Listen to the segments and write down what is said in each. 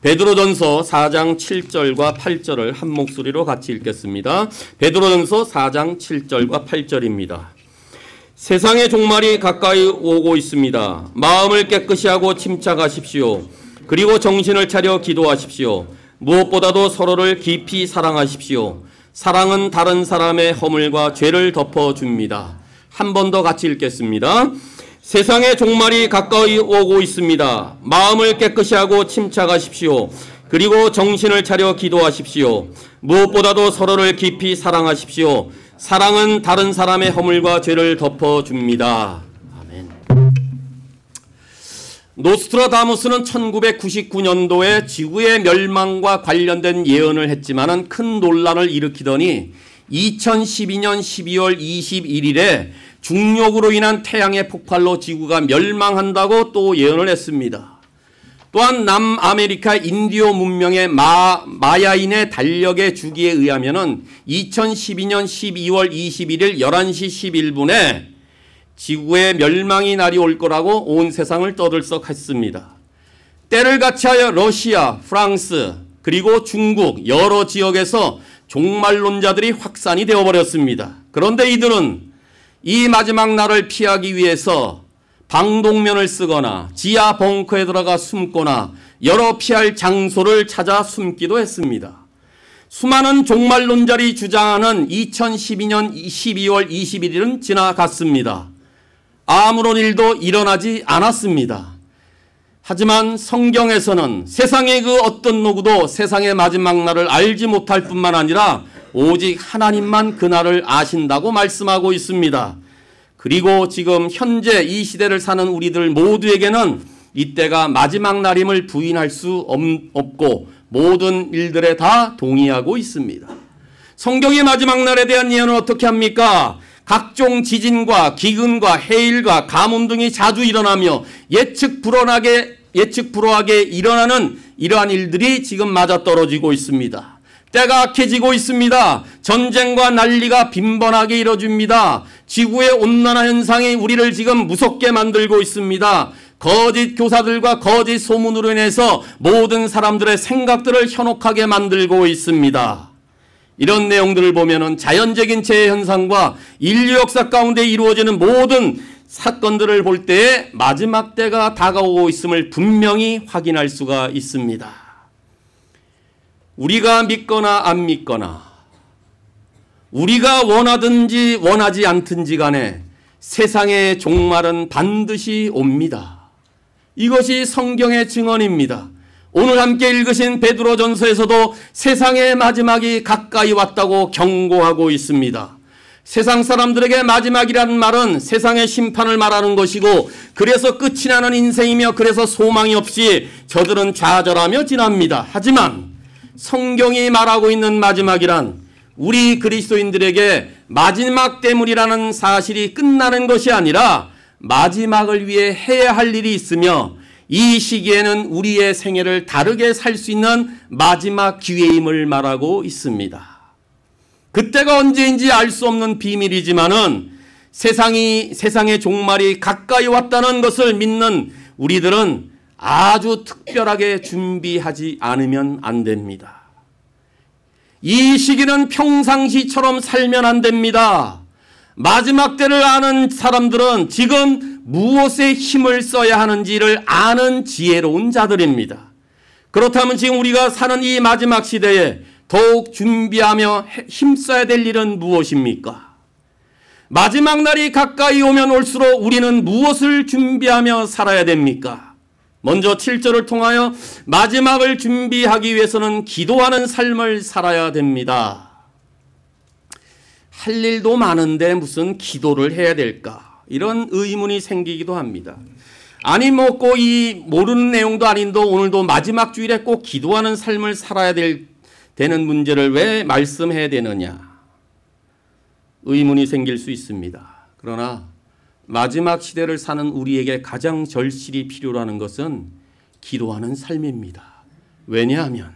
베드로전서 4장 7절과 8절을 한 목소리로 같이 읽겠습니다. 베드로전서 4장 7절과 8절입니다. 세상의 종말이 가까이 오고 있습니다. 마음을 깨끗이 하고 침착하십시오. 그리고 정신을 차려 기도하십시오. 무엇보다도 서로를 깊이 사랑하십시오. 사랑은 다른 사람의 허물과 죄를 덮어줍니다. 한 번 더 같이 읽겠습니다. 세상의 종말이 가까이 오고 있습니다. 마음을 깨끗이 하고 침착하십시오. 그리고 정신을 차려 기도하십시오. 무엇보다도 서로를 깊이 사랑하십시오. 사랑은 다른 사람의 허물과 죄를 덮어줍니다. 아멘. 노스트라다무스는 1999년도에 지구의 멸망과 관련된 예언을 했지만 큰 논란을 일으키더니 2012년 12월 21일에 중력으로 인한 태양의 폭발로 지구가 멸망한다고 또 예언을 했습니다. 또한 남아메리카 인디오 문명의 마야인의 달력의 주기에 의하면 2012년 12월 21일 11시 11분에 지구의 멸망이 날이 올 거라고 온 세상을 떠들썩했습니다. 때를 같이하여 러시아, 프랑스, 그리고 중국 여러 지역에서 종말론자들이 확산이 되어버렸습니다. 그런데 이들은 이 마지막 날을 피하기 위해서 방독면을 쓰거나 지하 벙커에 들어가 숨거나 여러 피할 장소를 찾아 숨기도 했습니다. 수많은 종말론자들이 주장하는 2012년 12월 21일은 지나갔습니다. 아무런 일도 일어나지 않았습니다. 하지만 성경에서는 세상의 그 어떤 누구도 세상의 마지막 날을 알지 못할 뿐만 아니라 오직 하나님만 그날을 아신다고 말씀하고 있습니다. 그리고 지금 현재 이 시대를 사는 우리들 모두에게는 이때가 마지막 날임을 부인할 수 없고 모든 일들에 다 동의하고 있습니다. 성경의 마지막 날에 대한 예언은 어떻게 합니까? 각종 지진과 기근과 해일과 가뭄 등이 자주 일어나며 예측 불허하게 일어나는 이러한 일들이 지금 맞아떨어지고 있습니다. 때가 악해지고 있습니다. 전쟁과 난리가 빈번하게 이뤄집니다. 지구의 온난화 현상이 우리를 지금 무섭게 만들고 있습니다. 거짓 교사들과 거짓 소문으로 인해서 모든 사람들의 생각들을 현혹하게 만들고 있습니다. 이런 내용들을 보면은 자연적인 재해 현상과 인류 역사 가운데 이루어지는 모든 사건들을 볼 때에 마지막 때가 다가오고 있음을 분명히 확인할 수가 있습니다. 우리가 믿거나 안 믿거나 우리가 원하든지 원하지 않든지 간에 세상의 종말은 반드시 옵니다. 이것이 성경의 증언입니다. 오늘 함께 읽으신 베드로전서에서도 세상의 마지막이 가까이 왔다고 경고하고 있습니다. 세상 사람들에게 마지막이라는 말은 세상의 심판을 말하는 것이고 그래서 끝이 나는 인생이며 그래서 소망이 없이 저들은 좌절하며 지납니다. 하지만 성경이 말하고 있는 마지막이란 우리 그리스도인들에게 마지막 때문이라는 사실이 끝나는 것이 아니라 마지막을 위해 해야 할 일이 있으며 이 시기에는 우리의 생애를 다르게 살 수 있는 마지막 기회임을 말하고 있습니다. 그때가 언제인지 알 수 없는 비밀이지만은 세상의 종말이 가까이 왔다는 것을 믿는 우리들은 아주 특별하게 준비하지 않으면 안 됩니다. 이 시기는 평상시처럼 살면 안 됩니다. 마지막 때를 아는 사람들은 지금 무엇에 힘을 써야 하는지를 아는 지혜로운 자들입니다. 그렇다면 지금 우리가 사는 이 마지막 시대에 더욱 준비하며 힘써야 될 일은 무엇입니까? 마지막 날이 가까이 오면 올수록 우리는 무엇을 준비하며 살아야 됩니까? 먼저 7절을 통하여 마지막을 준비하기 위해서는 기도하는 삶을 살아야 됩니다. 할 일도 많은데 무슨 기도를 해야 될까? 이런 의문이 생기기도 합니다. 아니 꼭 이 모르는 내용도 아닌데 오늘도 마지막 주일에 꼭 기도하는 삶을 살아야 되는 문제를 왜 말씀해야 되느냐? 의문이 생길 수 있습니다. 그러나 마지막 시대를 사는 우리에게 가장 절실히 필요로 하는 것은 기도하는 삶입니다. 왜냐하면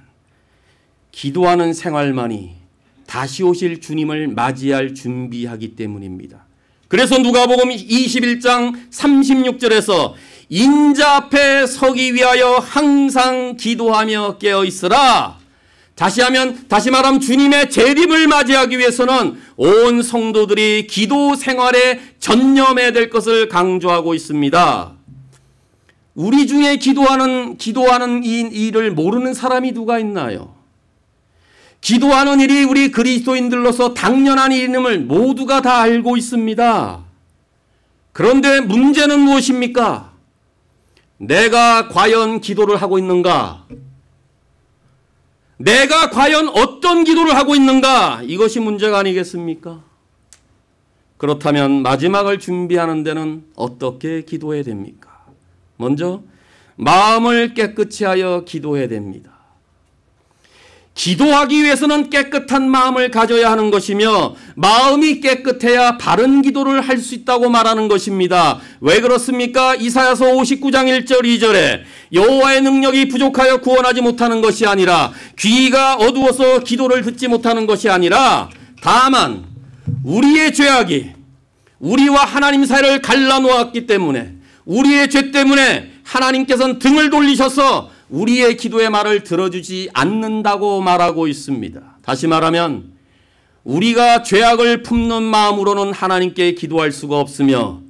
기도하는 생활만이 다시 오실 주님을 맞이할 준비하기 때문입니다. 그래서 누가복음 21장 36절에서 인자 앞에 서기 위하여 항상 기도하며 깨어 있으라. 다시 말하면 주님의 재림을 맞이하기 위해서는 온 성도들이 기도 생활에 전념해야 될 것을 강조하고 있습니다. 우리 중에 기도하는 이 일을 모르는 사람이 누가 있나요? 기도하는 일이 우리 그리스도인들로서 당연한 일임을 모두가 다 알고 있습니다. 그런데 문제는 무엇입니까? 내가 과연 기도를 하고 있는가? 내가 과연 어떤 기도를 하고 있는가? 이것이 문제가 아니겠습니까? 그렇다면 마지막을 준비하는 데는 어떻게 기도해야 됩니까? 먼저 마음을 깨끗이 하여 기도해야 됩니다. 기도하기 위해서는 깨끗한 마음을 가져야 하는 것이며 마음이 깨끗해야 바른 기도를 할 수 있다고 말하는 것입니다. 왜 그렇습니까? 이사야서 59장 1절 2절에 여호와의 능력이 부족하여 구원하지 못하는 것이 아니라 귀가 어두워서 기도를 듣지 못하는 것이 아니라 다만 우리의 죄악이 우리와 하나님 사이를 갈라놓았기 때문에 우리의 죄 때문에 하나님께서는 등을 돌리셔서 우리의 기도의 말을 들어주지 않는다고 말하고 있습니다. 다시 말하면 우리가 죄악을 품는 마음으로는 하나님께 기도할 수가 없으며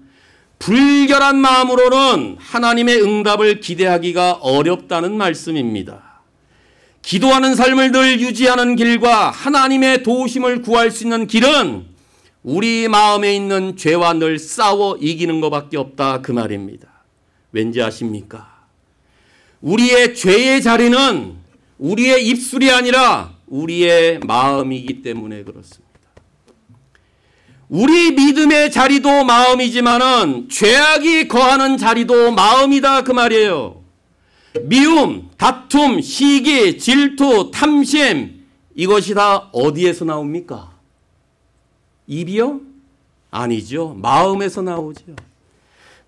불결한 마음으로는 하나님의 응답을 기대하기가 어렵다는 말씀입니다. 기도하는 삶을 늘 유지하는 길과 하나님의 도우심을 구할 수 있는 길은 우리 마음에 있는 죄와 늘 싸워 이기는 것밖에 없다 그 말입니다. 왠지 아십니까? 우리의 죄의 자리는 우리의 입술이 아니라 우리의 마음이기 때문에 그렇습니다. 우리 믿음의 자리도 마음이지만은 죄악이 거하는 자리도 마음이다 그 말이에요. 미움, 다툼, 시기, 질투, 탐심 이것이 다 어디에서 나옵니까? 입이요? 아니죠. 마음에서 나오죠.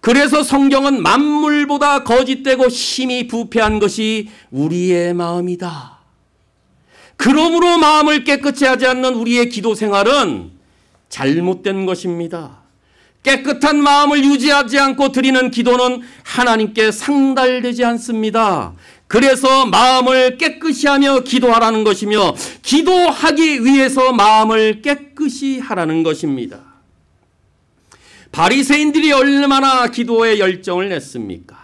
그래서 성경은 만물보다 거짓되고 심히 부패한 것이 우리의 마음이다. 그러므로 마음을 깨끗이 하지 않는 우리의 기도 생활은 잘못된 것입니다. 깨끗한 마음을 유지하지 않고 드리는 기도는 하나님께 상달되지 않습니다. 그래서 마음을 깨끗이 하며 기도하라는 것이며 기도하기 위해서 마음을 깨끗이 하라는 것입니다. 바리새인들이 얼마나 기도에 열정을 냈습니까?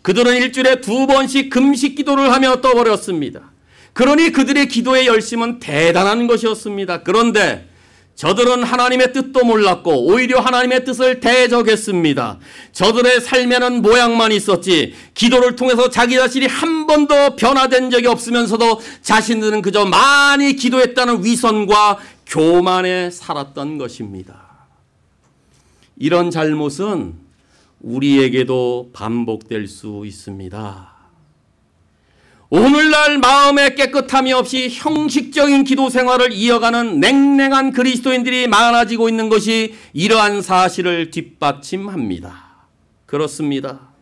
그들은 일주일에 2번씩 금식 기도를 하며 떠버렸습니다. 그러니 그들의 기도의 열심은 대단한 것이었습니다. 그런데 저들은 하나님의 뜻도 몰랐고 오히려 하나님의 뜻을 대적했습니다. 저들의 삶에는 모양만 있었지 기도를 통해서 자기 자신이 한 번도 변화된 적이 없으면서도 자신들은 그저 많이 기도했다는 위선과 교만에 살았던 것입니다. 이런 잘못은 우리에게도 반복될 수 있습니다. 오늘날 마음의 깨끗함이 없이 형식적인 기도 생활을 이어가는 냉랭한 그리스도인들이 많아지고 있는 것이 이러한 사실을 뒷받침합니다. 그렇습니다.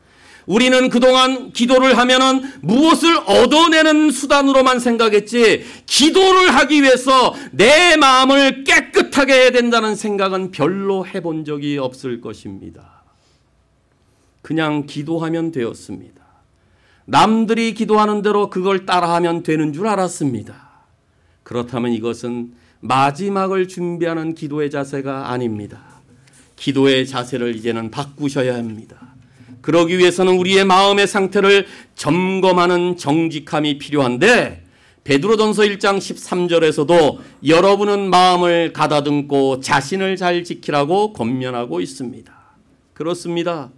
우리는 그동안 기도를 하면은 무엇을 얻어내는 수단으로만 생각했지 기도를 하기 위해서 내 마음을 깨끗하게 해야 된다는 생각은 별로 해본 적이 없을 것입니다. 그냥 기도하면 되었습니다. 남들이 기도하는 대로 그걸 따라하면 되는 줄 알았습니다. 그렇다면 이것은 마지막을 준비하는 기도의 자세가 아닙니다. 기도의 자세를 이제는 바꾸셔야 합니다. 그러기 위해서는 우리의 마음의 상태를 점검하는 정직함이 필요한데 베드로전서 1장 13절에서도 여러분은 마음을 가다듬고 자신을 잘 지키라고 권면하고 있습니다. 그렇습니다.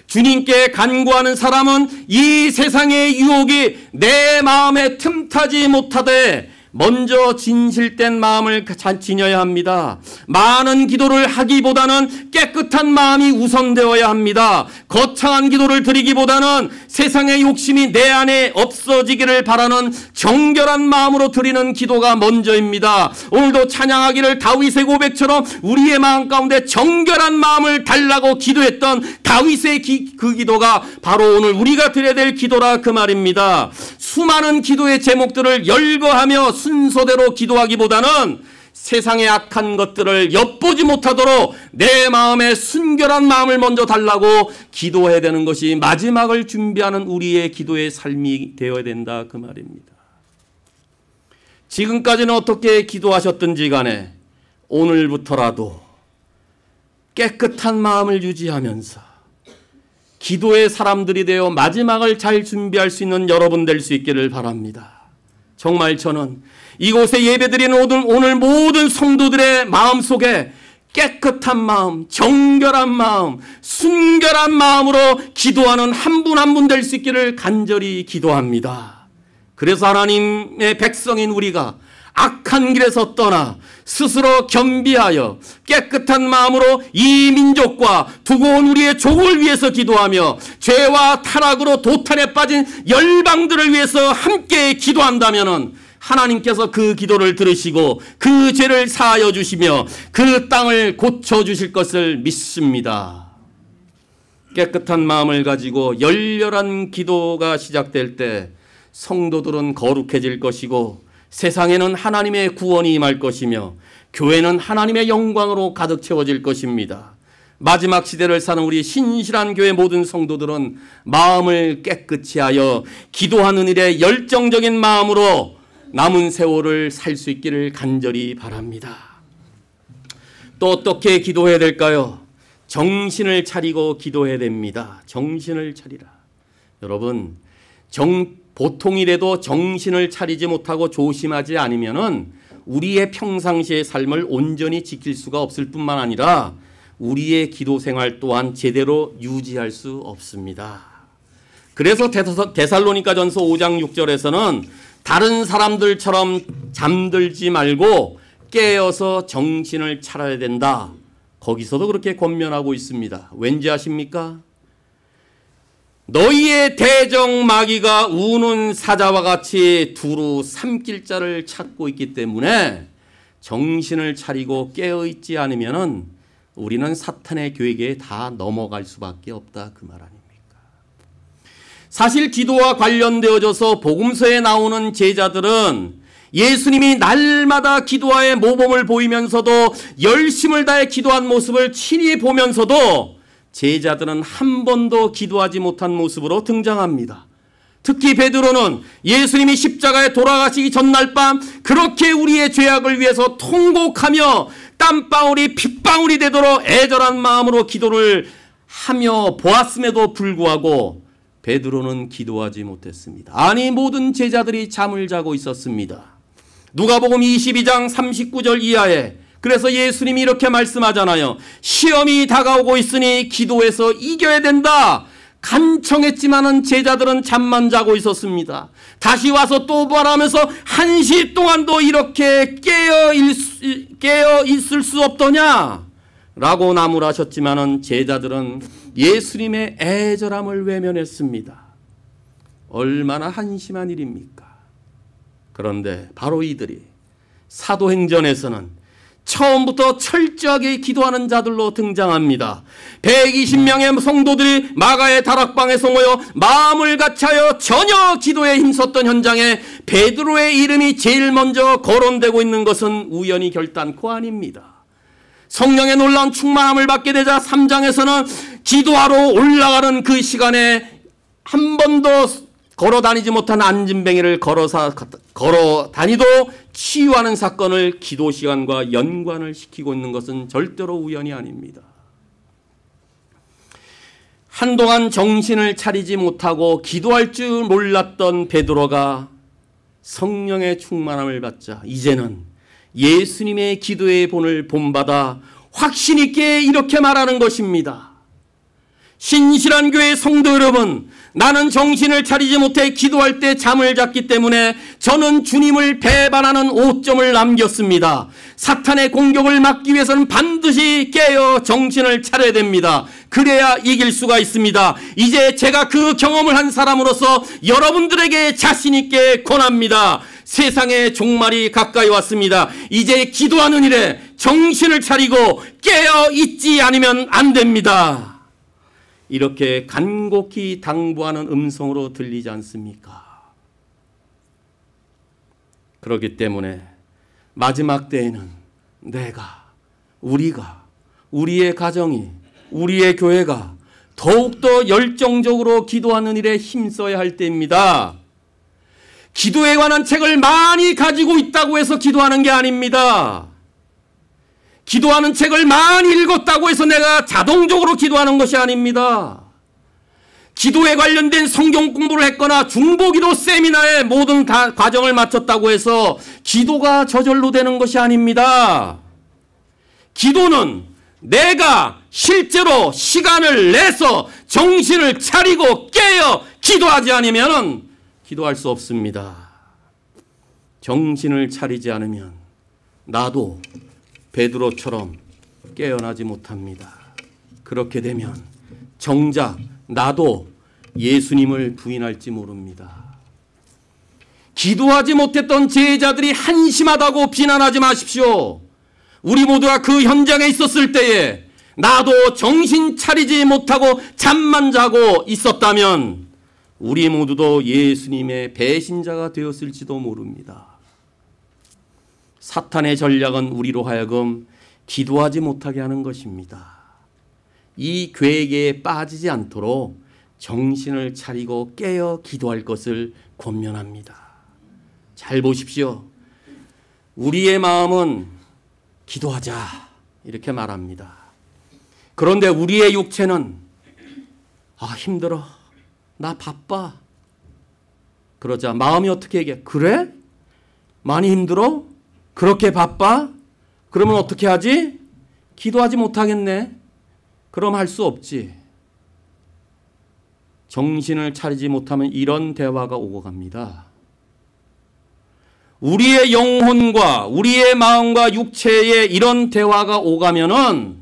주님께 간구하는 사람은 이 세상의 유혹이 내 마음에 틈타지 못하되 먼저 진실된 마음을 지녀야 합니다. 많은 기도를 하기보다는 깨끗한 마음이 우선되어야 합니다. 거창한 기도를 드리기보다는 세상의 욕심이 내 안에 없어지기를 바라는 정결한 마음으로 드리는 기도가 먼저입니다. 오늘도 찬양하기를 다윗의 고백처럼 우리의 마음 가운데 정결한 마음을 달라고 기도했던 다윗의 그 기도가 바로 오늘 우리가 드려야 될 기도라 그 말입니다. 수많은 기도의 제목들을 열거하며 순서대로 기도하기보다는 세상의 악한 것들을 엿보지 못하도록 내 마음에 순결한 마음을 먼저 달라고 기도해야 되는 것이 마지막을 준비하는 우리의 기도의 삶이 되어야 된다 그 말입니다. 지금까지는 어떻게 기도하셨든지 간에 오늘부터라도 깨끗한 마음을 유지하면서 기도의 사람들이 되어 마지막을 잘 준비할 수 있는 여러분 될 수 있기를 바랍니다. 정말 저는 이곳에 예배드리는 오늘 모든 성도들의 마음속에 깨끗한 마음, 정결한 마음, 순결한 마음으로 기도하는 한 분 한 분 될 수 있기를 간절히 기도합니다. 그래서 하나님의 백성인 우리가 악한 길에서 떠나 스스로 겸비하여 깨끗한 마음으로 이 민족과 두고 온 우리의 족을 위해서 기도하며 죄와 타락으로 도탄에 빠진 열방들을 위해서 함께 기도한다면 하나님께서 그 기도를 들으시고 그 죄를 사하여 주시며 그 땅을 고쳐주실 것을 믿습니다. 깨끗한 마음을 가지고 열렬한 기도가 시작될 때 성도들은 거룩해질 것이고 세상에는 하나님의 구원이 임할 것이며 교회는 하나님의 영광으로 가득 채워질 것입니다. 마지막 시대를 사는 우리 신실한 교회 모든 성도들은 마음을 깨끗이 하여 기도하는 일에 열정적인 마음으로 남은 세월을 살 수 있기를 간절히 바랍니다. 또 어떻게 기도해야 될까요? 정신을 차리고 기도해야 됩니다. 정신을 차리라. 여러분, 보통이라도 정신을 차리지 못하고 조심하지 않으면은 우리의 평상시의 삶을 온전히 지킬 수가 없을 뿐만 아니라 우리의 기도 생활 또한 제대로 유지할 수 없습니다. 그래서 데살로니가전서 5장 6절에서는 다른 사람들처럼 잠들지 말고 깨어서 정신을 차려야 된다. 거기서도 그렇게 권면하고 있습니다. 왠지 아십니까? 너희의 대적마귀가 우는 사자와 같이 두루 삼킬 자를 찾고 있기 때문에 정신을 차리고 깨어있지 않으면 우리는 사탄의 괴계에 다 넘어갈 수밖에 없다 그 말 아닙니까? 사실 기도와 관련되어져서 복음서에 나오는 제자들은 예수님이 날마다 기도하에 모범을 보이면서도 열심을 다해 기도한 모습을 친히 보면서도 제자들은 한 번도 기도하지 못한 모습으로 등장합니다. 특히 베드로는 예수님이 십자가에 돌아가시기 전날 밤 그렇게 우리의 죄악을 위해서 통곡하며 땀방울이 핏방울이 되도록 애절한 마음으로 기도를 하며 보았음에도 불구하고 베드로는 기도하지 못했습니다. 아니, 모든 제자들이 잠을 자고 있었습니다. 누가복음 22장 39절 이하에 그래서 예수님이 이렇게 말씀하잖아요. 시험이 다가오고 있으니 기도해서 이겨야 된다. 간청했지만은 제자들은 잠만 자고 있었습니다. 다시 와서 또 말하면서 1시 동안도 이렇게 깨어 있을 수 없더냐? 라고 나무라셨지만은 제자들은 예수님의 애절함을 외면했습니다. 얼마나 한심한 일입니까? 그런데 바로 이들이 사도행전에서는 처음부터 철저하게 기도하는 자들로 등장합니다. 120명의 성도들이 마가의 다락방에서 모여 마음을 같이하여 전혀 기도에 힘썼던 현장에 베드로의 이름이 제일 먼저 거론되고 있는 것은 우연히 결단코 아닙니다. 성령의 놀라운 충만함을 받게 되자 3장에서는 기도하러 올라가는 그 시간에 한 번도 걸어 다니지 못한 안진뱅이를 걸어 다니도 치유하는 사건을 기도 시간과 연관을 시키고 있는 것은 절대로 우연이 아닙니다. 한동안 정신을 차리지 못하고 기도할 줄 몰랐던 베드로가 성령의 충만함을 받자 이제는 예수님의 기도의 본을 본받아 확신 있게 이렇게 말하는 것입니다. 신실한 교회 성도 여러분, 나는 정신을 차리지 못해 기도할 때 잠을 잤기 때문에 저는 주님을 배반하는 오점을 남겼습니다. 사탄의 공격을 막기 위해서는 반드시 깨어 정신을 차려야 됩니다. 그래야 이길 수가 있습니다. 이제 제가 그 경험을 한 사람으로서 여러분들에게 자신 있게 권합니다. 세상의 종말이 가까이 왔습니다. 이제 기도하는 일에 정신을 차리고 깨어 있지 않으면 안 됩니다. 이렇게 간곡히 당부하는 음성으로 들리지 않습니까? 그렇기 때문에 마지막 때에는 우리가, 우리의 가정이, 우리의 교회가 더욱더 열정적으로 기도하는 일에 힘써야 할 때입니다. 기도에 관한 책을 많이 가지고 있다고 해서 기도하는 게 아닙니다. 기도하는 책을 많이 읽었다고 해서 내가 자동적으로 기도하는 것이 아닙니다. 기도에 관련된 성경 공부를 했거나 중보기도 세미나에 모든 과정을 마쳤다고 해서 기도가 저절로 되는 것이 아닙니다. 기도는 내가 실제로 시간을 내서 정신을 차리고 깨어 기도하지 않으면 기도할 수 없습니다. 정신을 차리지 않으면 나도 베드로처럼 깨어나지 못합니다. 그렇게 되면 정작 나도 예수님을 부인할지 모릅니다. 기도하지 못했던 제자들이 한심하다고 비난하지 마십시오. 우리 모두가 그 현장에 있었을 때에 나도 정신 차리지 못하고 잠만 자고 있었다면 우리 모두도 예수님의 배신자가 되었을지도 모릅니다. 사탄의 전략은 우리로 하여금 기도하지 못하게 하는 것입니다. 이 괴계에 빠지지 않도록 정신을 차리고 깨어 기도할 것을 권면합니다. 잘 보십시오. 우리의 마음은 기도하자 이렇게 말합니다. 그런데 우리의 육체는 힘들어. 나 바빠. 그러자 마음이 어떻게 얘기해? 그래? 많이 힘들어? 그렇게 바빠? 그러면 어떻게 하지? 기도하지 못하겠네. 그럼 할 수 없지. 정신을 차리지 못하면 이런 대화가 오고 갑니다. 우리의 영혼과 우리의 마음과 육체에 이런 대화가 오가면은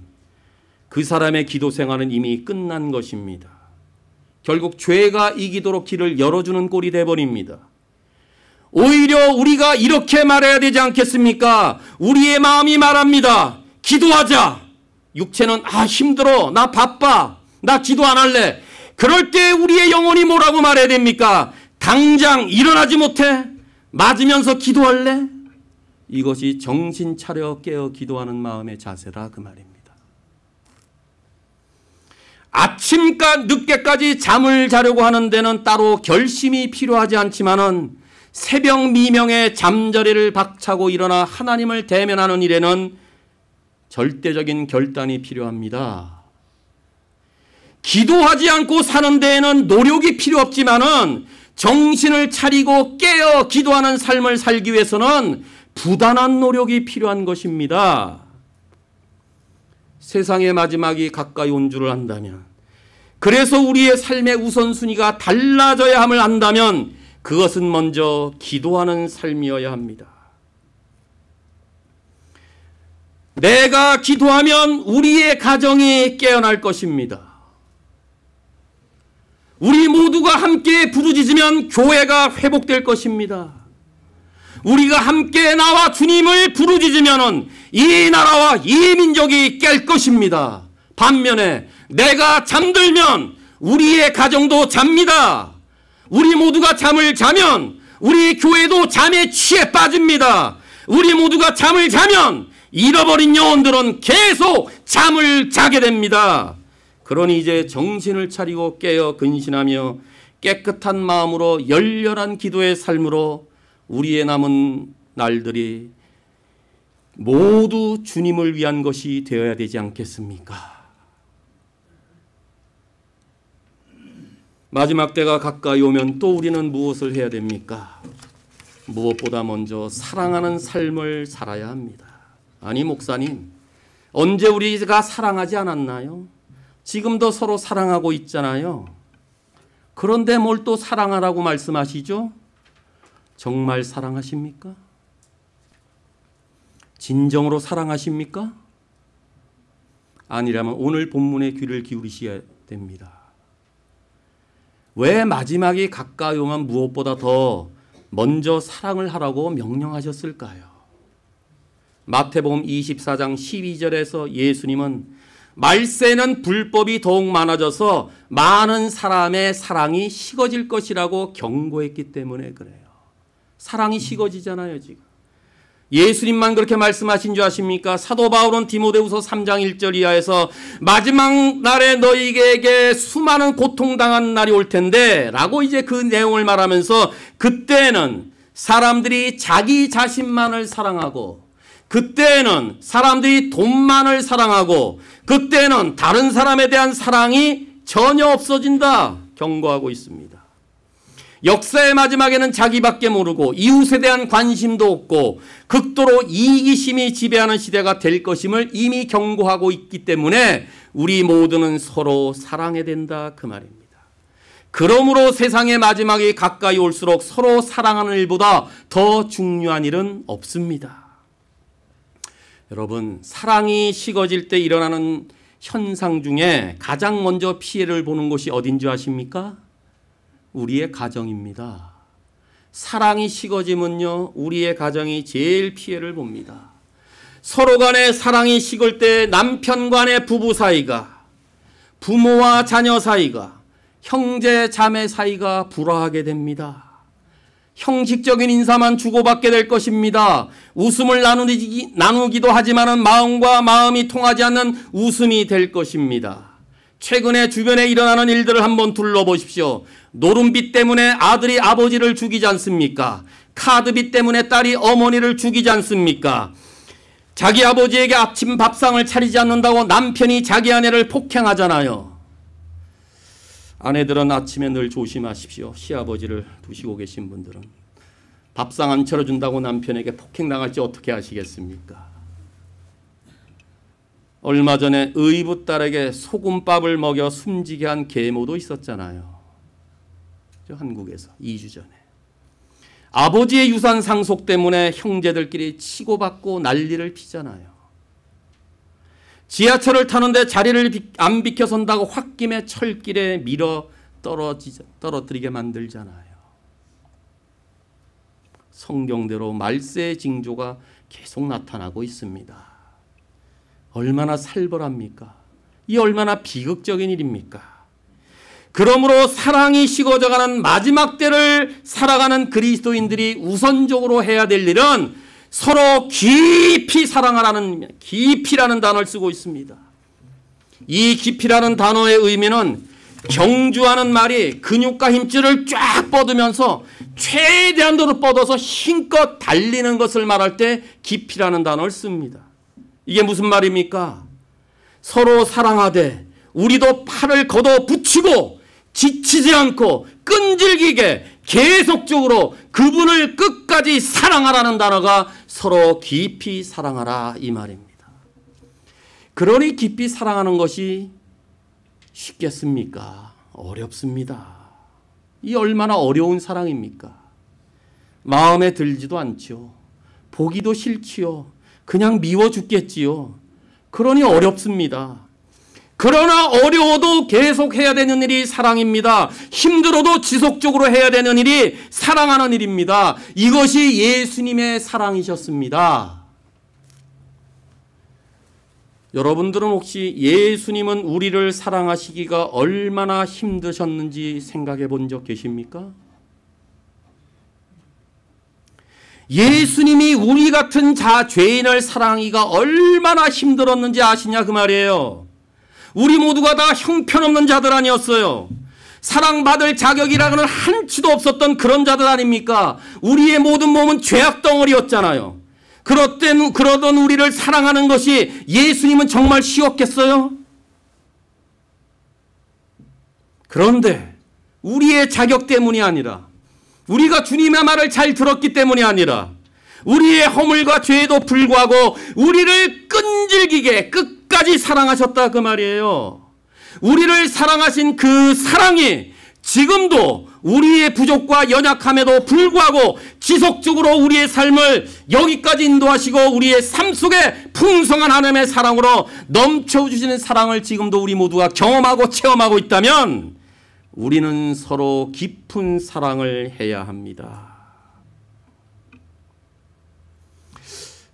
그 사람의 기도 생활은 이미 끝난 것입니다. 결국 죄가 이기도록 길을 열어주는 꼴이 돼버립니다. 오히려 우리가 이렇게 말해야 되지 않겠습니까? 우리의 마음이 말합니다. 기도하자. 육체는 힘들어. 나 바빠. 나 기도 안 할래. 그럴 때 우리의 영혼이 뭐라고 말해야 됩니까? 당장 일어나지 못해? 맞으면서 기도할래? 이것이 정신 차려 깨어 기도하는 마음의 자세라 그 말입니다. 아침까 늦게까지 잠을 자려고 하는 데는 따로 결심이 필요하지 않지만은 새벽 미명에 잠자리를 박차고 일어나 하나님을 대면하는 일에는 절대적인 결단이 필요합니다. 기도하지 않고 사는 데에는 노력이 필요 없지만은 정신을 차리고 깨어 기도하는 삶을 살기 위해서는 부단한 노력이 필요한 것입니다. 세상의 마지막이 가까이 온 줄을 안다면, 그래서 우리의 삶의 우선순위가 달라져야 함을 안다면 그것은 먼저 기도하는 삶이어야 합니다. 내가 기도하면 우리의 가정이 깨어날 것입니다. 우리 모두가 함께 부르짖으면 교회가 회복될 것입니다. 우리가 함께 나와 주님을 부르짖으면 이 나라와 이 민족이 깰 것입니다. 반면에 내가 잠들면 우리의 가정도 잡니다. 우리 모두가 잠을 자면 우리 교회도 잠에 취해 빠집니다. 우리 모두가 잠을 자면 잃어버린 영혼들은 계속 잠을 자게 됩니다. 그러니 이제 정신을 차리고 깨어 근신하며 깨끗한 마음으로 열렬한 기도의 삶으로 우리의 남은 날들이 모두 주님을 위한 것이 되어야 되지 않겠습니까? 마지막 때가 가까이 오면 또 우리는 무엇을 해야 됩니까? 무엇보다 먼저 사랑하는 삶을 살아야 합니다. 아니 목사님, 언제 우리가 사랑하지 않았나요? 지금도 서로 사랑하고 있잖아요. 그런데 뭘 또 사랑하라고 말씀하시죠? 정말 사랑하십니까? 진정으로 사랑하십니까? 아니라면 오늘 본문에 귀를 기울이셔야 됩니다. 왜 마지막이 가까이 오면 무엇보다 더 먼저 사랑을 하라고 명령하셨을까요? 마태복음 24장 12절에서 예수님은 말세는 불법이 더욱 많아져서 많은 사람의 사랑이 식어질 것이라고 경고했기 때문에 그래요. 사랑이 식어지잖아요, 지금. 예수님만 그렇게 말씀하신 줄 아십니까? 사도 바울은 디모데후서 3장 1절 이하에서 마지막 날에 너희에게 수많은 고통당한 날이 올 텐데 라고 이제 그 내용을 말하면서 그때는 사람들이 자기 자신만을 사랑하고 그때는 사람들이 돈만을 사랑하고 그때는 다른 사람에 대한 사랑이 전혀 없어진다 경고하고 있습니다. 역사의 마지막에는 자기밖에 모르고 이웃에 대한 관심도 없고 극도로 이기심이 지배하는 시대가 될 것임을 이미 경고하고 있기 때문에 우리 모두는 서로 사랑해야 된다 그 말입니다. 그러므로 세상의 마지막이 가까이 올수록 서로 사랑하는 일보다 더 중요한 일은 없습니다. 여러분, 사랑이 식어질 때 일어나는 현상 중에 가장 먼저 피해를 보는 곳이 어딘 줄 아십니까? 우리의 가정입니다. 사랑이 식어지면요, 우리의 가정이 제일 피해를 봅니다. 서로 간의 사랑이 식을 때 남편 간의 부부 사이가, 부모와 자녀 사이가, 형제 자매 사이가 불화하게 됩니다. 형식적인 인사만 주고받게 될 것입니다. 웃음을 나누기도 하지만 마음과 마음이 통하지 않는 웃음이 될 것입니다. 최근에 주변에 일어나는 일들을 한번 둘러보십시오. 노름빚 때문에 아들이 아버지를 죽이지 않습니까? 카드빚 때문에 딸이 어머니를 죽이지 않습니까? 자기 아버지에게 아침 밥상을 차리지 않는다고 남편이 자기 아내를 폭행하잖아요. 아내들은 아침에 늘 조심하십시오. 시아버지를 두시고 계신 분들은. 밥상 안 차려준다고 남편에게 폭행당할지 어떻게 아시겠습니까? 얼마 전에 의붓 딸에게 소금밥을 먹여 숨지게 한 계모도 있었잖아요. 한국에서 2주 전에. 아버지의 유산 상속 때문에 형제들끼리 치고받고 난리를 피잖아요. 지하철을 타는데 자리를 안 비켜선다고 홧김에 철길에 밀어 떨어뜨리게 만들잖아요. 성경대로 말세의 징조가 계속 나타나고 있습니다. 얼마나 살벌합니까? 이 얼마나 비극적인 일입니까? 그러므로 사랑이 식어져가는 마지막 때를 살아가는 그리스도인들이 우선적으로 해야 될 일은 서로 깊이 사랑하라는, 깊이라는 단어를 쓰고 있습니다. 이 깊이라는 단어의 의미는 경주하는 말이 근육과 힘줄을 쫙 뻗으면서 최대한도로 뻗어서 힘껏 달리는 것을 말할 때 깊이라는 단어를 씁니다. 이게 무슨 말입니까? 서로 사랑하되 우리도 팔을 걷어 붙이고 지치지 않고 끈질기게 계속적으로 그분을 끝까지 사랑하라는 단어가 서로 깊이 사랑하라 이 말입니다. 그러니 깊이 사랑하는 것이 쉽겠습니까? 어렵습니다. 이 얼마나 어려운 사랑입니까? 마음에 들지도 않죠. 보기도 싫지요. 그냥 미워 죽겠지요. 그러니 어렵습니다. 그러나 어려워도 계속 해야 되는 일이 사랑입니다. 힘들어도 지속적으로 해야 되는 일이 사랑하는 일입니다. 이것이 예수님의 사랑이셨습니다. 여러분들은 혹시 예수님은 우리를 사랑하시기가 얼마나 힘드셨는지 생각해 본 적 계십니까? 예수님이 우리 같은 죄인을 사랑하기가 얼마나 힘들었는지 아시냐 그 말이에요. 우리 모두가 다 형편없는 자들 아니었어요. 사랑받을 자격이라고는 한치도 없었던 그런 자들 아닙니까? 우리의 모든 몸은 죄악 덩어리였잖아요. 그러던 우리를 사랑하는 것이 예수님은 정말 쉬웠겠어요? 그런데 우리의 자격 때문이 아니라 우리가 주님의 말을 잘 들었기 때문이 아니라 우리의 허물과 죄에도 불구하고 우리를 끈질기게 끝까지 사랑하셨다 그 말이에요. 우리를 사랑하신 그 사랑이 지금도 우리의 부족과 연약함에도 불구하고 지속적으로 우리의 삶을 여기까지 인도하시고 우리의 삶 속에 풍성한 하나님의 사랑으로 넘쳐주시는 사랑을 지금도 우리 모두가 경험하고 체험하고 있다면 우리는 서로 깊은 사랑을 해야 합니다.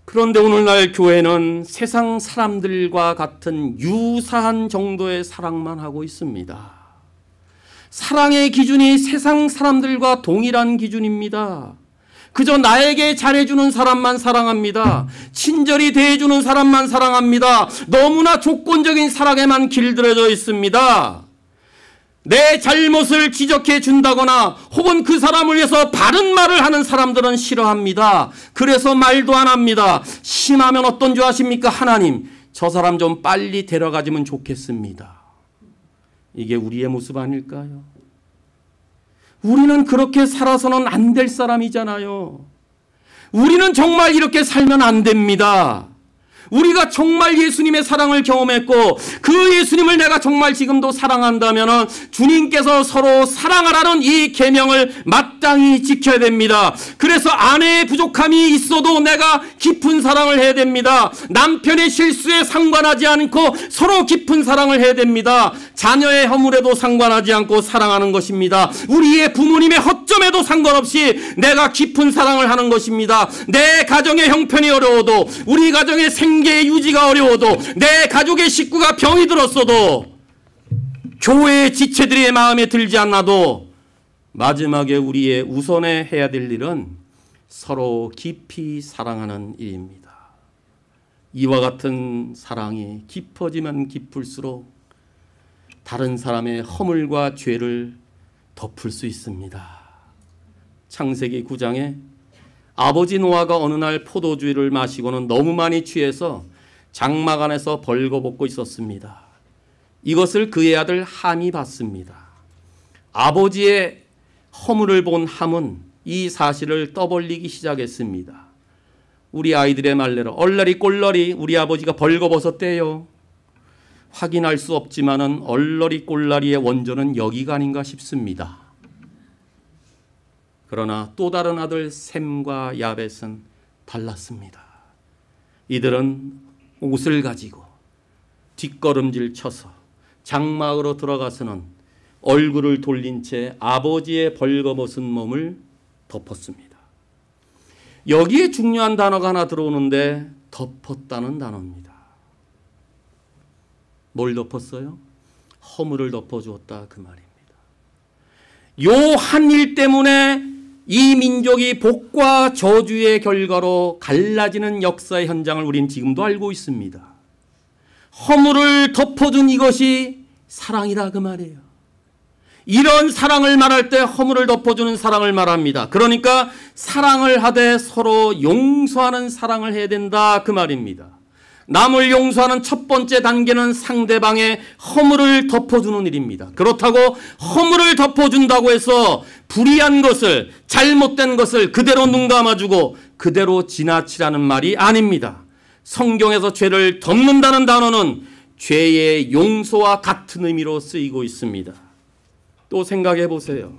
그런데 오늘날 교회는 세상 사람들과 같은 유사한 정도의 사랑만 하고 있습니다. 사랑의 기준이 세상 사람들과 동일한 기준입니다. 그저 나에게 잘해주는 사람만 사랑합니다. 친절히 대해주는 사람만 사랑합니다. 너무나 조건적인 사랑에만 길들여져 있습니다. 내 잘못을 지적해 준다거나 혹은 그 사람을 위해서 바른 말을 하는 사람들은 싫어합니다. 그래서 말도 안 합니다. 심하면 어떤 줄 아십니까? 하나님, 저 사람 좀 빨리 데려가지면 좋겠습니다. 이게 우리의 모습 아닐까요? 우리는 그렇게 살아서는 안 될 사람이잖아요. 우리는 정말 이렇게 살면 안 됩니다. 우리가 정말 예수님의 사랑을 경험했고 그 예수님을 내가 정말 지금도 사랑한다면 주님께서 서로 사랑하라는 이 계명을 마땅히 지켜야 됩니다. 그래서 아내의 부족함이 있어도 내가 깊은 사랑을 해야 됩니다. 남편의 실수에 상관하지 않고 서로 깊은 사랑을 해야 됩니다. 자녀의 허물에도 상관하지 않고 사랑하는 것입니다. 우리의 부모님의 허점에도 상관없이 내가 깊은 사랑을 하는 것입니다. 내 가정의 형편이 어려워도 우리 가정의 생계의 유지가 어려워도 내 가족의 식구가 병이 들었어도 교회의 지체들의 마음에 들지 않아도 마지막에 우리의 우선에 해야 될 일은 서로 깊이 사랑하는 일입니다. 이와 같은 사랑이 깊어지면 깊을수록 다른 사람의 허물과 죄를 덮을 수 있습니다. 창세기 9장에 아버지 노아가 어느 날 포도주를 마시고는 너무 많이 취해서 장막 안에서 벌거벗고 있었습니다. 이것을 그의 아들 함이 봤습니다. 아버지의 허물을 본 함은 이 사실을 떠벌리기 시작했습니다. 우리 아이들의 말대로 얼러리 꼴러리 우리 아버지가 벌거벗었대요. 확인할 수 없지만은 얼러리 꼴러리의 원조는 여기가 아닌가 싶습니다. 그러나 또 다른 아들 셈과 야벳은 달랐습니다. 이들은 옷을 가지고 뒷걸음질 쳐서 장막으로 들어가서는 얼굴을 돌린 채 아버지의 벌거벗은 몸을 덮었습니다. 여기에 중요한 단어가 하나 들어오는데 덮었다는 단어입니다. 뭘 덮었어요? 허물을 덮어주었다 그 말입니다. 요 한 일 때문에 이 민족이 복과 저주의 결과로 갈라지는 역사의 현장을 우린 지금도 알고 있습니다. 허물을 덮어준 이것이 사랑이다 그 말이에요. 이런 사랑을 말할 때 허물을 덮어주는 사랑을 말합니다. 그러니까 사랑을 하되 서로 용서하는 사랑을 해야 된다 그 말입니다. 남을 용서하는 첫 번째 단계는 상대방의 허물을 덮어주는 일입니다. 그렇다고 허물을 덮어준다고 해서 불의한 것을 잘못된 것을 그대로 눈 감아주고 그대로 지나치라는 말이 아닙니다. 성경에서 죄를 덮는다는 단어는 죄의 용서와 같은 의미로 쓰이고 있습니다. 또 생각해 보세요.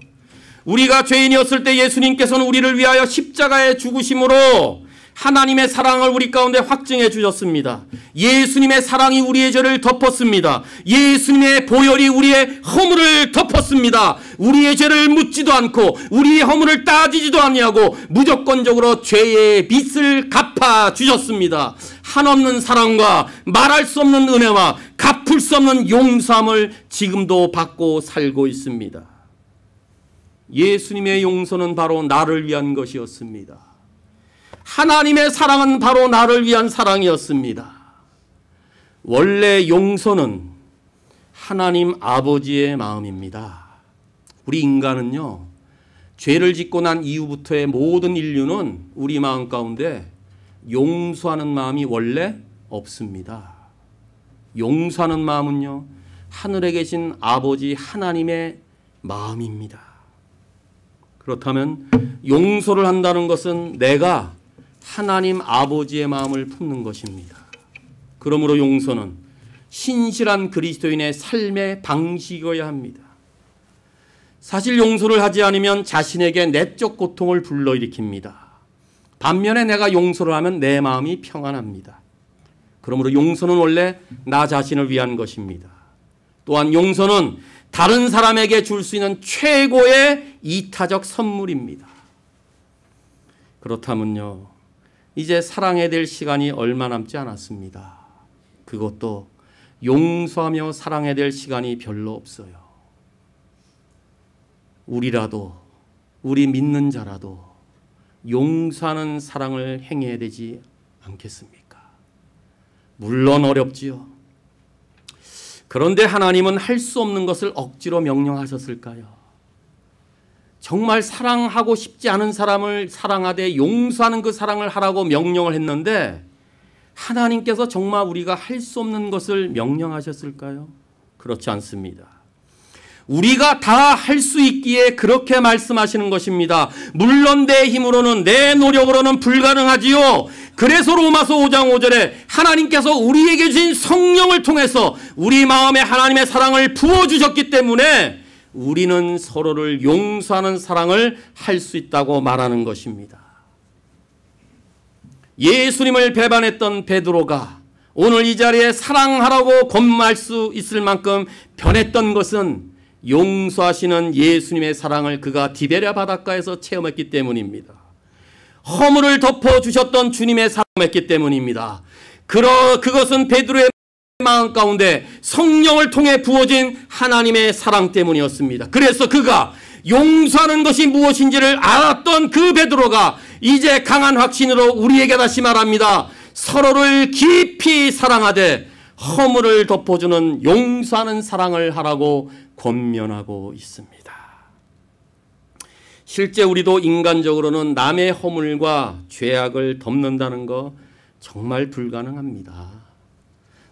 우리가 죄인이었을 때 예수님께서는 우리를 위하여 십자가에 죽으심으로 하나님의 사랑을 우리 가운데 확증해 주셨습니다. 예수님의 사랑이 우리의 죄를 덮었습니다. 예수님의 보혈이 우리의 허물을 덮었습니다. 우리의 죄를 묻지도 않고 우리의 허물을 따지지도 아니하고 무조건적으로 죄의 빚을 갚아 주셨습니다. 한없는 사랑과 말할 수 없는 은혜와 갚을 수 없는 용서함을 지금도 받고 살고 있습니다. 예수님의 용서는 바로 나를 위한 것이었습니다. 하나님의 사랑은 바로 나를 위한 사랑이었습니다. 원래 용서는 하나님 아버지의 마음입니다. 우리 인간은요, 죄를 짓고 난 이후부터의 모든 인류는 우리 마음 가운데 용서하는 마음이 원래 없습니다. 용서하는 마음은요, 하늘에 계신 아버지 하나님의 마음입니다. 그렇다면 용서를 한다는 것은 내가 하나님 아버지의 마음을 품는 것입니다. 그러므로 용서는 신실한 그리스도인의 삶의 방식이어야 합니다. 사실 용서를 하지 않으면 자신에게 내적 고통을 불러일으킵니다. 반면에 내가 용서를 하면 내 마음이 평안합니다. 그러므로 용서는 원래 나 자신을 위한 것입니다. 또한 용서는 다른 사람에게 줄 수 있는 최고의 이타적 선물입니다. 그렇다면요, 이제 사랑해야 될 시간이 얼마 남지 않았습니다. 그것도 용서하며 사랑해야 될 시간이 별로 없어요. 우리라도, 우리 믿는 자라도 용서하는 사랑을 행해야 되지 않겠습니까? 물론 어렵지요. 그런데 하나님은 할 수 없는 것을 억지로 명령하셨을까요? 정말 사랑하고 싶지 않은 사람을 사랑하되 용서하는 그 사랑을 하라고 명령을 했는데 하나님께서 정말 우리가 할 수 없는 것을 명령하셨을까요? 그렇지 않습니다. 우리가 다 할 수 있기에 그렇게 말씀하시는 것입니다. 물론 내 힘으로는 내 노력으로는 불가능하지요. 그래서 로마서 5장 5절에 하나님께서 우리에게 주신 성령을 통해서 우리 마음에 하나님의 사랑을 부어주셨기 때문에 우리는 서로를 용서하는 사랑을 할 수 있다고 말하는 것입니다. 예수님을 배반했던 베드로가 오늘 이 자리에 사랑하라고 권고할 수 있을 만큼 변했던 것은 용서하시는 예수님의 사랑을 그가 디베랴 바닷가에서 체험했기 때문입니다. 허물을 덮어주셨던 주님의 사랑했기 때문입니다. 그것은 베드로의 마음 가운데 성령을 통해 부어진 하나님의 사랑 때문이었습니다. 그래서 그가 용서하는 것이 무엇인지를 알았던 그 베드로가 이제 강한 확신으로 우리에게 다시 말합니다. 서로를 깊이 사랑하되 허물을 덮어주는 용서하는 사랑을 하라고 권면하고 있습니다. 실제 우리도 인간적으로는 남의 허물과 죄악을 덮는다는 거 정말 불가능합니다.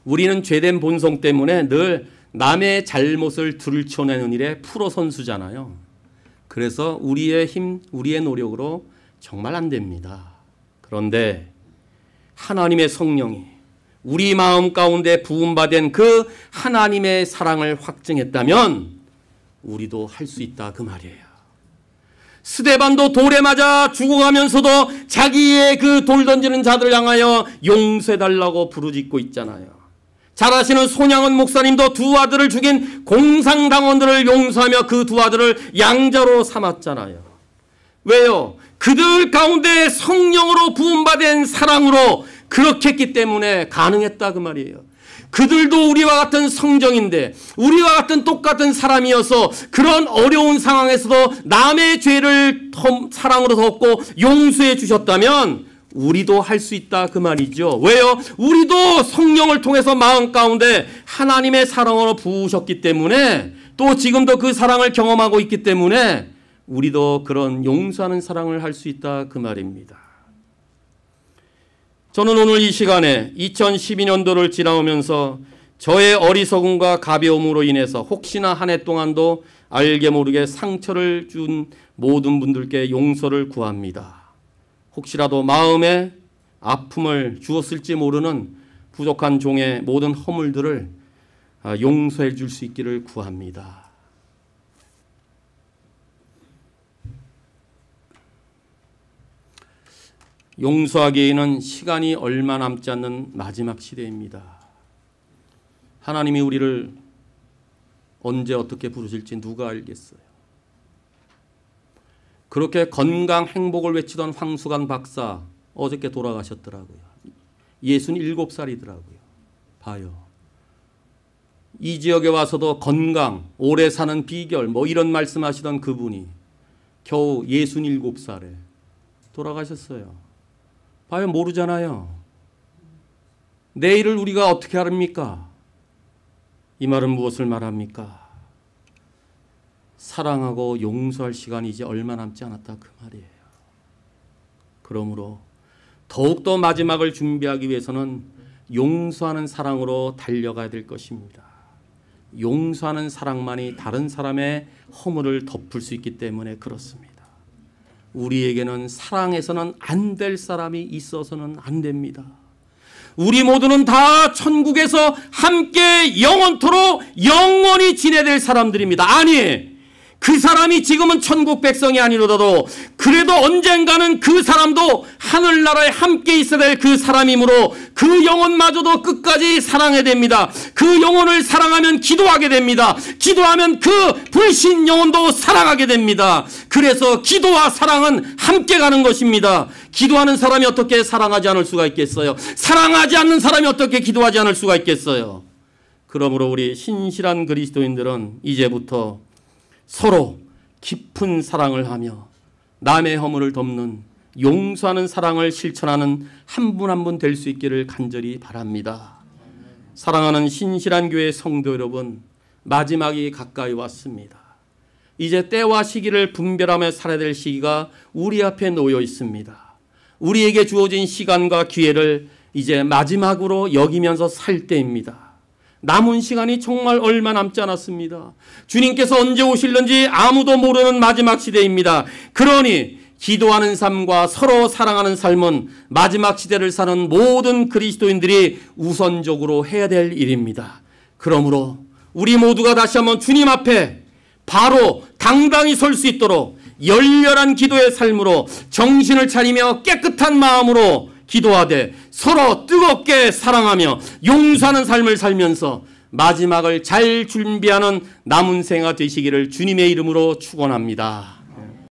우리는 죄된 본성 때문에 늘 남의 잘못을 들춰내는 일에 프로 선수잖아요. 그래서 우리의 힘, 우리의 노력으로 정말 안 됩니다. 그런데 하나님의 성령이 우리 마음 가운데 부음받은 그 하나님의 사랑을 확증했다면 우리도 할 수 있다 그 말이에요. 스데반도 돌에 맞아 죽어가면서도 자기의 그 돌 던지는 자들을 향하여 용서해달라고 부르짖고 있잖아요. 잘 아시는 손양은 목사님도 두 아들을 죽인 공상당원들을 용서하며 그 두 아들을 양자로 삼았잖아요. 왜요? 그들 가운데 성령으로 부음받은 사랑으로 그렇게 했기 때문에 가능했다 그 말이에요. 그들도 우리와 같은 성정인데 우리와 같은 똑같은 사람이어서 그런 어려운 상황에서도 남의 죄를 사랑으로 덮고 용서해 주셨다면 우리도 할 수 있다 그 말이죠. 왜요? 우리도 성령을 통해서 마음 가운데 하나님의 사랑으로 부으셨기 때문에 또 지금도 그 사랑을 경험하고 있기 때문에 우리도 그런 용서하는 사랑을 할 수 있다 그 말입니다. 저는 오늘 이 시간에 2012년도를 지나오면서 저의 어리석음과 가벼움으로 인해서 혹시나 한 해 동안도 알게 모르게 상처를 준 모든 분들께 용서를 구합니다. 혹시라도 마음에 아픔을 주었을지 모르는 부족한 종의 모든 허물들을 용서해 줄 수 있기를 구합니다. 용서하기에는 시간이 얼마 남지 않는 마지막 시대입니다. 하나님이 우리를 언제 어떻게 부르실지 누가 알겠어요. 그렇게 건강 행복을 외치던 황수관 박사 어저께 돌아가셨더라고요. 67살이더라고요. 봐요. 이 지역에 와서도 건강, 오래 사는 비결 뭐 이런 말씀하시던 그분이 겨우 67살에 돌아가셨어요. 봐요. 모르잖아요. 내일을 우리가 어떻게 합니까? 이 말은 무엇을 말합니까? 사랑하고 용서할 시간이 이제 얼마 남지 않았다 그 말이에요. 그러므로 더욱더 마지막을 준비하기 위해서는 용서하는 사랑으로 달려가야 될 것입니다. 용서하는 사랑만이 다른 사람의 허물을 덮을 수 있기 때문에 그렇습니다. 우리에게는 사랑해서는 안 될 사람이 있어서는 안 됩니다. 우리 모두는 다 천국에서 함께 영원토록 영원히 지내야 될 사람들입니다. 아니, 그 사람이 지금은 천국 백성이 아니로라도 그래도 언젠가는 그 사람도 하늘나라에 함께 있어야 될 그 사람이므로 그 영혼마저도 끝까지 사랑해야 됩니다. 그 영혼을 사랑하면 기도하게 됩니다. 기도하면 그 불신 영혼도 사랑하게 됩니다. 그래서 기도와 사랑은 함께 가는 것입니다. 기도하는 사람이 어떻게 사랑하지 않을 수가 있겠어요? 사랑하지 않는 사람이 어떻게 기도하지 않을 수가 있겠어요? 그러므로 우리 신실한 그리스도인들은 이제부터 서로 깊은 사랑을 하며 남의 허물을 덮는 용서하는 사랑을 실천하는 한 분 한 분 될 수 있기를 간절히 바랍니다. 사랑하는 신실한 교회 성도 여러분, 마지막이 가까이 왔습니다. 이제 때와 시기를 분별하며 살아야 될 시기가 우리 앞에 놓여 있습니다. 우리에게 주어진 시간과 기회를 이제 마지막으로 여기면서 살 때입니다. 남은 시간이 정말 얼마 남지 않았습니다. 주님께서 언제 오실는지 아무도 모르는 마지막 시대입니다. 그러니 기도하는 삶과 서로 사랑하는 삶은 마지막 시대를 사는 모든 그리스도인들이 우선적으로 해야 될 일입니다. 그러므로 우리 모두가 다시 한번 주님 앞에 바로 당당히 설 수 있도록 열렬한 기도의 삶으로 정신을 차리며 깨끗한 마음으로 기도하되 서로 뜨겁게 사랑하며 용서하는 삶을 살면서 마지막을 잘 준비하는 남은 생활 되시기를 주님의 이름으로 축원합니다.